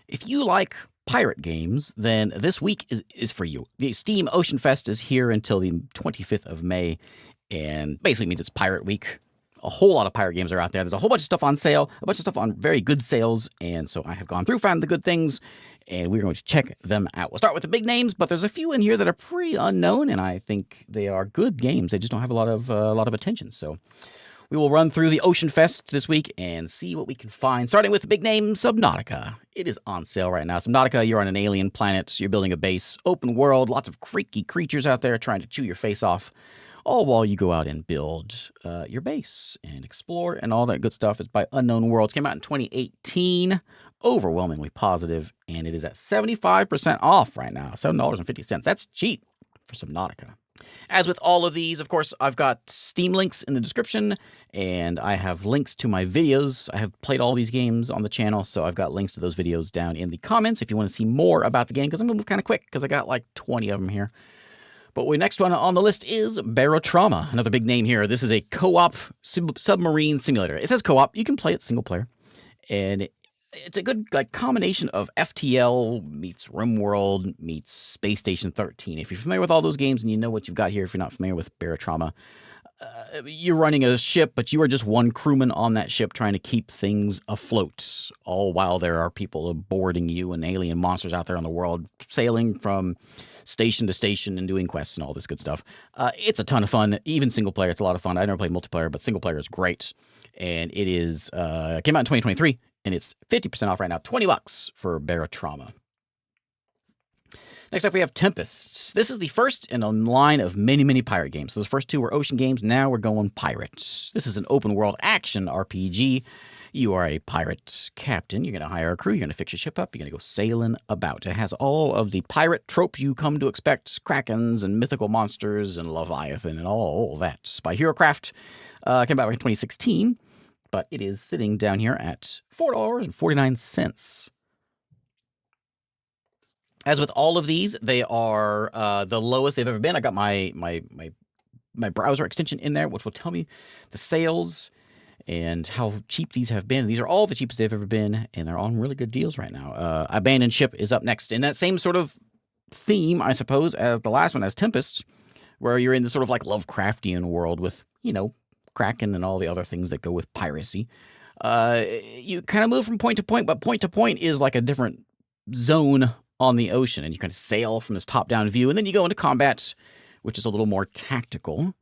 If you like pirate games, then this week is for you. The Steam Ocean Fest is here until the 25th of May, and basically means it's Pirate Week. A whole lot of pirate games are out there. There's a whole bunch of stuff on sale, a bunch of stuff on very good sales, and so I have gone through, found the good things, and we're going to check them out. We'll start with the big names, but there's a few in here that are pretty unknown, and I think they are good games. They just don't have a lot of attention. So we will run through the Ocean Fest this week and see what we can find, starting with the big name, Subnautica. It is on sale right now. Subnautica, you're on an alien planet, you're building a base, open world, lots of creaky creatures out there trying to chew your face off, all while you go out and build your base and explore and all that good stuff. It's by Unknown Worlds. Came out in 2018, overwhelmingly positive, and it is at 75% off right now, $7.50. That's cheap for Subnautica. As with all of these, of course, I've got Steam links in the description, and I have links to my videos. I have played all these games on the channel, so I've got links to those videos down in the comments if you want to see more about the game, because I'm going to move kind of quick, because I got like 20 of them here. But the next one on the list is Barotrauma, another big name here. This is a co-op submarine simulator. It says co-op. You can play it single player, and it's a good combination of FTL meets RimWorld meets Space Station 13. If you're familiar with all those games and you know what you've got here, if you're not familiar with Barotrauma, you're running a ship, but you are just one crewman on that ship trying to keep things afloat, all while there are people boarding you and alien monsters out there on the world, sailing from station to station and doing quests and all this good stuff. It's a ton of fun. Even single player, it's a lot of fun. I never played multiplayer, but single player is great. And it is came out in 2023, and it's 50% off right now, $20 for Barotrauma. Next up, we have Tempest. This is the first in a line of many, many pirate games. Those first two were ocean games. Now we're going pirates. This is an open world action RPG. You are a pirate captain. You're going to hire a crew. You're going to fix your ship up. You're going to go sailing about. It has all of the pirate tropes you come to expect. Krakens and mythical monsters and Leviathan and all that. It's by HeroCraft. Came out in 2016. But it is sitting down here at $4.49. As with all of these, they are the lowest they've ever been. I got my browser extension in there, which will tell me the sales and how cheap these have been. These are all the cheapest they've ever been, and they're on really good deals right now. Abandoned Ship is up next in that same sort of theme, I suppose, as the last one, as Tempest, where you're in this sort of like Lovecraftian world with, Kraken and all the other things that go with piracy. You kind of move from point to point, but point to point is like a different zone on the ocean, and you kind of sail from this top-down view, and then you go into combat, which is a little more tactical.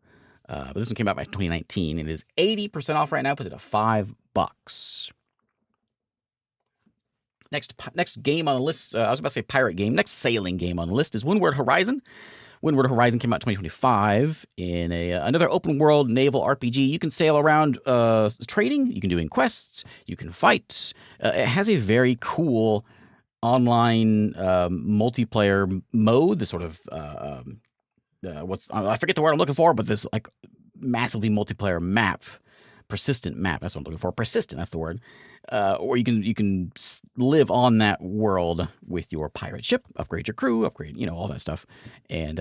But this one came out by 2019, and it is 80% off right now, puts it at $5. Next game on the list, I was about to say pirate game, next sailing game on the list is Windward Horizon. Windward Horizon came out in 2025 in another open-world naval RPG. You can sail around trading, you can do quests, you can fight. It has a very cool online multiplayer mode, this sort of I forget the word I'm looking for, but this like massively multiplayer map, persistent map. That's what I'm looking for. Persistent, that's the word. Or you can live on that world with your pirate ship, upgrade your crew, upgrade all that stuff. And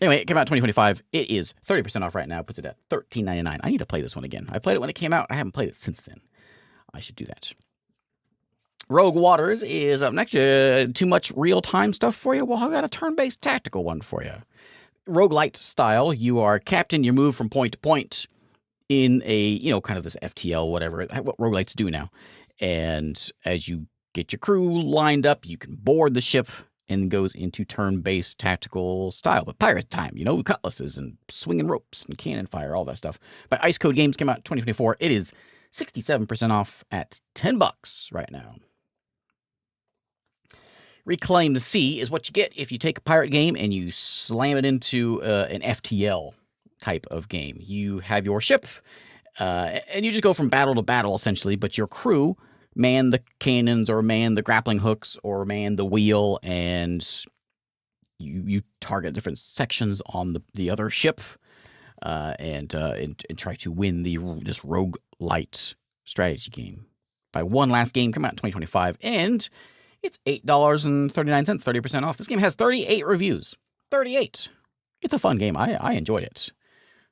anyway, it came out in 2025. It is 30% off right now. Puts it at $13.99. I need to play this one again. I played it when it came out. I haven't played it since then. I should do that. Rogue Waters is up next. Too much real-time stuff for you? Well, I got a turn-based tactical one for you. Roguelite style. You are captain. You move from point to point in a, kind of this FTL, whatever, what roguelites do now. And as you get your crew lined up, you can board the ship and goes into turn-based tactical style. But pirate time, cutlasses and swinging ropes and cannon fire, all that stuff. But Ice Code Games came out in 2024. It is 67% off at $10 right now. Reclaim the Sea is what you get if you take a pirate game and you slam it into an FTL type of game. You have your ship, and you just go from battle to battle, essentially, but your crew man the cannons or man the grappling hooks or man the wheel, and you target different sections on the other ship and try to win this roguelite strategy game. By one last game, come out in 2025, and it's $8.39, 30% off. This game has 38 reviews. 38. It's a fun game. I enjoyed it.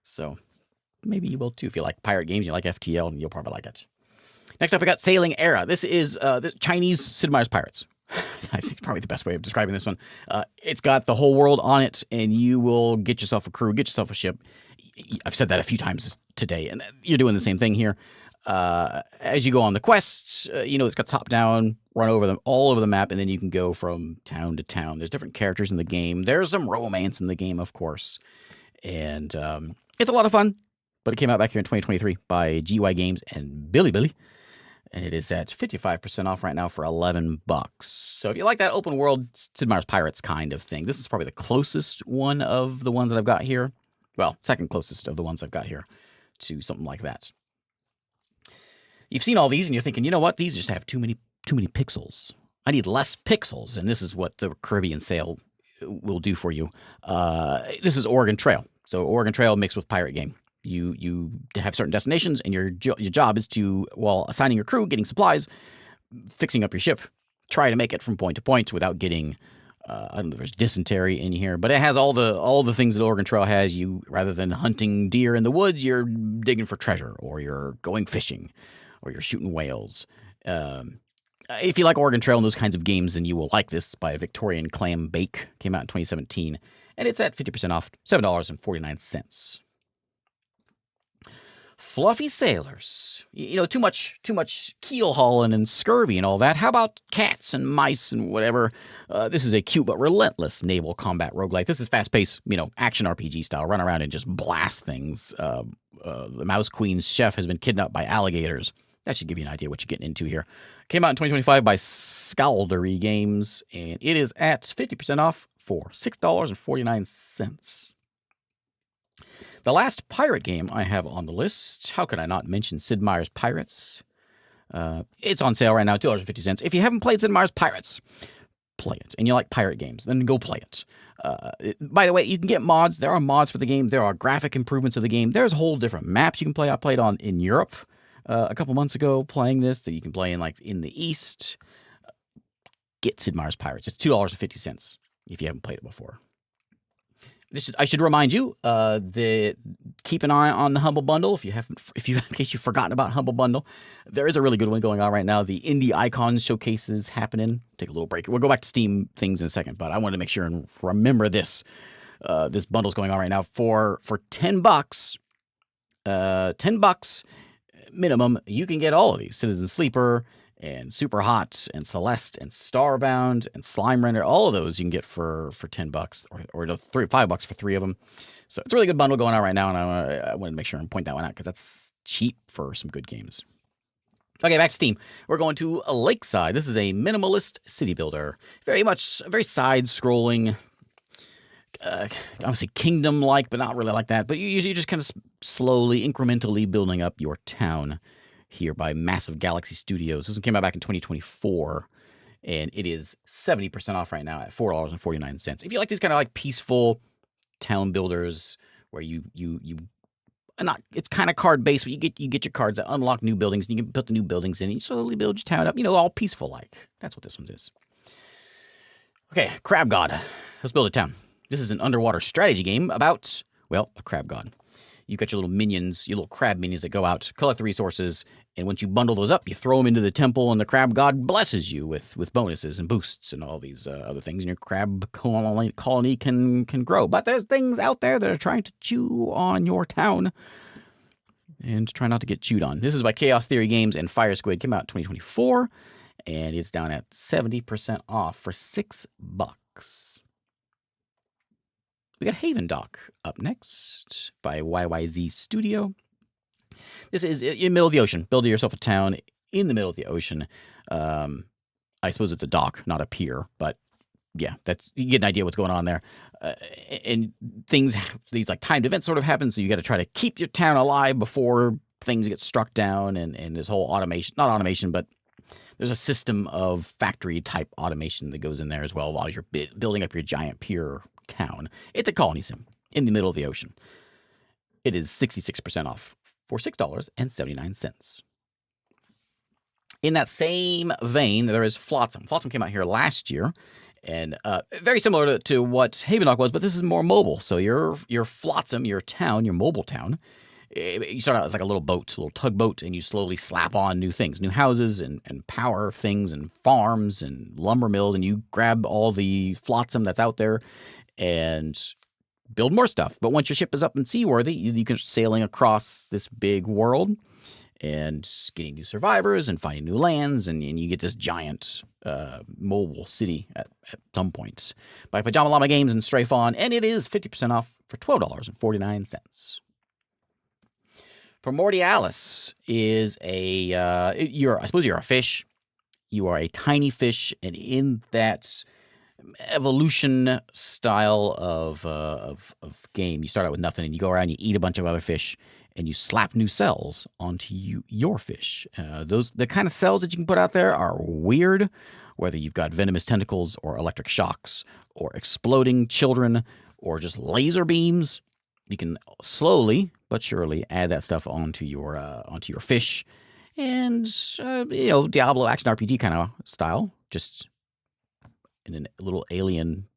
So maybe you will too. If you like pirate games, you like FTL, and you'll probably like it. Next up, we got Sailing Era. This is the Chinese Sid Meier's Pirates. I think probably the best way of describing this one. It's got the whole world on it, and you will get yourself a crew, get yourself a ship. I've said that a few times today, and you're doing the same thing here. As you go on the quests, it's got top down, run over them all over the map, and then you can go from town to town. There's different characters in the game. There's some romance in the game, of course, and it's a lot of fun. But it came out back here in 2023 by GY Games and Billy. And it is at 55% off right now for $11. So if you like that open world Sid Meier's Pirates kind of thing, this is probably the closest one of the ones that I've got here. Well, second closest of the ones I've got here to something like that. You've seen all these and you're thinking, you know what? These just have too many pixels. I need less pixels. And this is what the Caribbean sale will do for you. This is Oregon Trail. So Oregon Trail mixed with pirate game. You have certain destinations, and your job is to, while assigning your crew, getting supplies, fixing up your ship, try to make it from point to point without getting, I don't know if there's dysentery in here, but it has all the things that Oregon Trail has. You, rather than hunting deer in the woods, you're digging for treasure, or you're going fishing, or you're shooting whales. If you like Oregon Trail and those kinds of games, then you will like this by Victorian Clam Bake. Came out in 2017, and it's at 50% off, $7.49. Fluffy sailors. Too much keel hauling and scurvy and all that. How about cats and mice and whatever? This is a cute but relentless naval combat roguelike. This is fast-paced, action RPG style. Run around and just blast things. The Mouse Queen's chef has been kidnapped by alligators. That should give you an idea what you're getting into here. Came out in 2025 by Scaldery Games, and it is at 50% off for $6.49. The last pirate game I have on the list, how could I not mention Sid Meier's Pirates? It's on sale right now, $2.50. If you haven't played Sid Meier's Pirates, play it. And you like pirate games, then go play it. By the way, you can get mods. There are mods for the game. There are graphic improvements of the game. There's whole different maps you can play. I played on in Europe a couple months ago playing this that you can play in the East. Get Sid Meier's Pirates. It's $2.50 if you haven't played it before. I should remind you keep an eye on the Humble Bundle in case you've forgotten about Humble Bundle. There is a really good one going on right now. The Indie Icons showcases happening. Take a little break. We'll go back to Steam things in a second, but I wanted to make sure and remember this. This bundle's going on right now for $10. $10 minimum. You can get all of these: Citizen Sleeper and Super Hot and Celeste and Starbound and Slime Render. All of those you can get for $10 or $5 for 3 of them. So it's a really good bundle going on right now, and I wanted to make sure and point that one out because that's cheap for some good games. Okay, back to Steam. We're going to Lakeside. This is a minimalist city builder. Very side-scrolling, obviously kingdom-like, but not really like that. But you're just kind of slowly, incrementally building up your town here by Massive Galaxy Studios. This one came out back in 2024, and it is 70% off right now at $4.49. If you like these kind of peaceful town builders where it's kind of card based, but you get your cards that unlock new buildings, and you can put the new buildings in, and you slowly build your town up, all peaceful like. That's what this one is. Okay, Crab God. Let's build a town. This is an underwater strategy game about, a crab god. You've got your little minions, your little crab minions that go out, collect the resources, and once you bundle those up, you throw them into the temple, and the crab god blesses you with bonuses and boosts and all these other things, and your crab colony can grow. But there's things out there that are trying to chew on your town, and try not to get chewed on. This is by Chaos Theory Games and Fire Squid. Came out in 2024, and it's down at 70% off for $6. We got Havendock up next by YYZ Studio. This is in the middle of the ocean. Build yourself a town in the middle of the ocean. I suppose it's a dock, not a pier, but yeah, you get an idea what's going on there. And these timed events sort of happen, so you got to try to keep your town alive before things get struck down, and this whole not automation, but there's a system of factory-type automation that goes in there as well while you're building up your giant pier town. It's a colony sim in the middle of the ocean. It is 66% off for $6.79. In that same vein, there is Flotsam. Flotsam came out here last year, and very similar to what Havendock was, but this is more mobile. So your Flotsam, your town, your mobile town, You start out as like a little boat, a little tugboat, and you slowly slap on new things, new houses and power things and farms and lumber mills, and you grab all the flotsam that's out there and build more stuff. But once your ship is up and seaworthy, you can sailing across this big world and getting new survivors and finding new lands, and you get this giant mobile city at some points. By Pajama Llama Games and Strafe On, and it is 50% off for $12.49. Primordialis is I suppose you're a fish. You are a tiny fish, and in that evolution style of game, you start out with nothing, and you go around, you eat a bunch of other fish, and you slap new cells onto your fish. The kind of cells that you can put out there are weird, whether you've got venomous tentacles or electric shocks or exploding children or just laser beams. You can slowly but surely add that stuff onto your fish, and Diablo action RPG kind of style, just in a little alien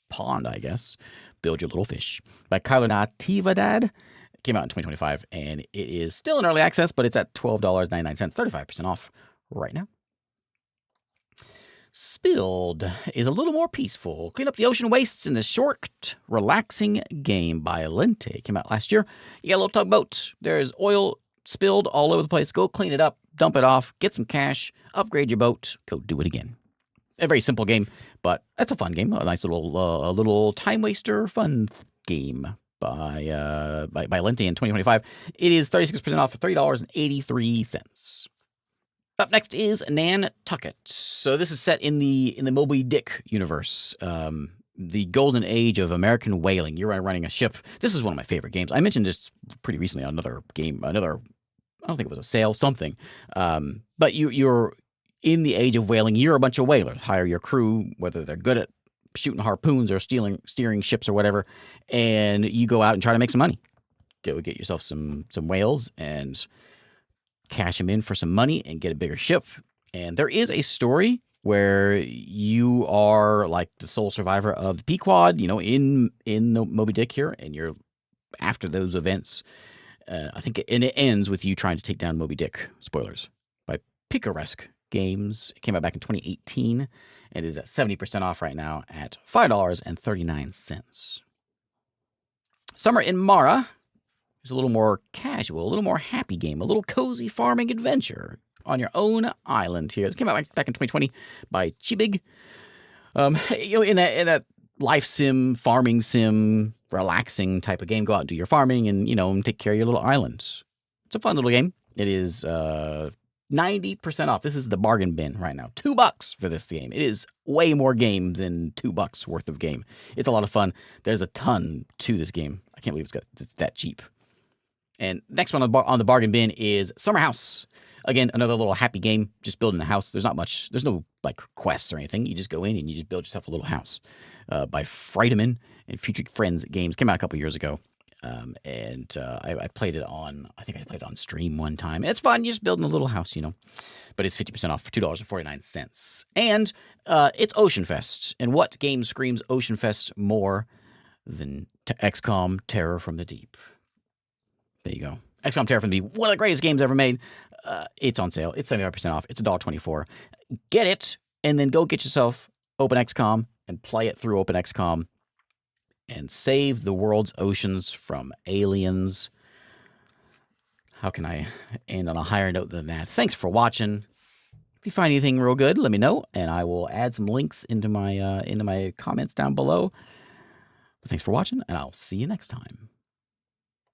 pond, I guess. Build your little fish. By Kyler Natividad. It came out in 2025, and it is still in early access, but it's at $12.99, 35% off right now. Spilled is a little more peaceful. Clean up the ocean wastes in a short, relaxing game by Lente. Came out last year. You got a little tugboat. There's oil spilled all over the place. Go clean it up, dump it off, get some cash, upgrade your boat, go do it again. A very simple game, but it's a fun game. A nice little time waster fun game by Lente in 2025. It is 36% off for $3.83. Up next is Nantucket. So this is set in the Moby Dick universe, the golden age of American whaling. You're running a ship. This is one of my favorite games. I mentioned this pretty recently on another game, I don't think it was a sale, something. But you're in the age of whaling. You're a bunch of whalers. Hire your crew, whether they're good at shooting harpoons or steering ships or whatever, and you go out and try to make some money. Go get yourself some whales and cash them in for some money and get a bigger ship. And there is a story where you are like the sole survivor of the Pequod, in Moby Dick here, and you're after those events. I think it ends with you trying to take down Moby Dick. Spoilers. By Picaresque Games. It came out back in 2018. It is at 70% off right now at $5.39. Summer in Mara is a little more casual, a little more happy game, a little cozy farming adventure on your own island here. This came out back in 2020 by Chibig. In that life sim, farming sim, relaxing type of game, go out and do your farming and take care of your little islands. It's a fun little game. It is 90% off. This is the bargain bin right now. $2 for this game. It is way more game than $2 worth of game. It's a lot of fun. There's a ton to this game. I can't believe it's that cheap. And next one on the bargain bin is Summer House. Again, another little happy game, just building a house. There's no like quests or anything. You just go in and you just build yourself a little house. By Friedemann and Future Friends Games. Came out a couple years ago. I played it on stream one time. It's fun. You're just building a little house, But it's 50% off for $2.49. And it's Ocean Fest. And what game screams Ocean Fest more than XCOM Terror from the Deep? There you go. XCOM Terror from the Deep, one of the greatest games ever made. It's on sale. It's 75% off. It's $1.24. Get it, and then go get yourself OpenXCOM and play it through OpenXCOM and save the world's oceans from aliens. How can I end on a higher note than that? Thanks for watching. If you find anything real good, let me know, and I will add some links into my comments down below. But thanks for watching, and I'll see you next time.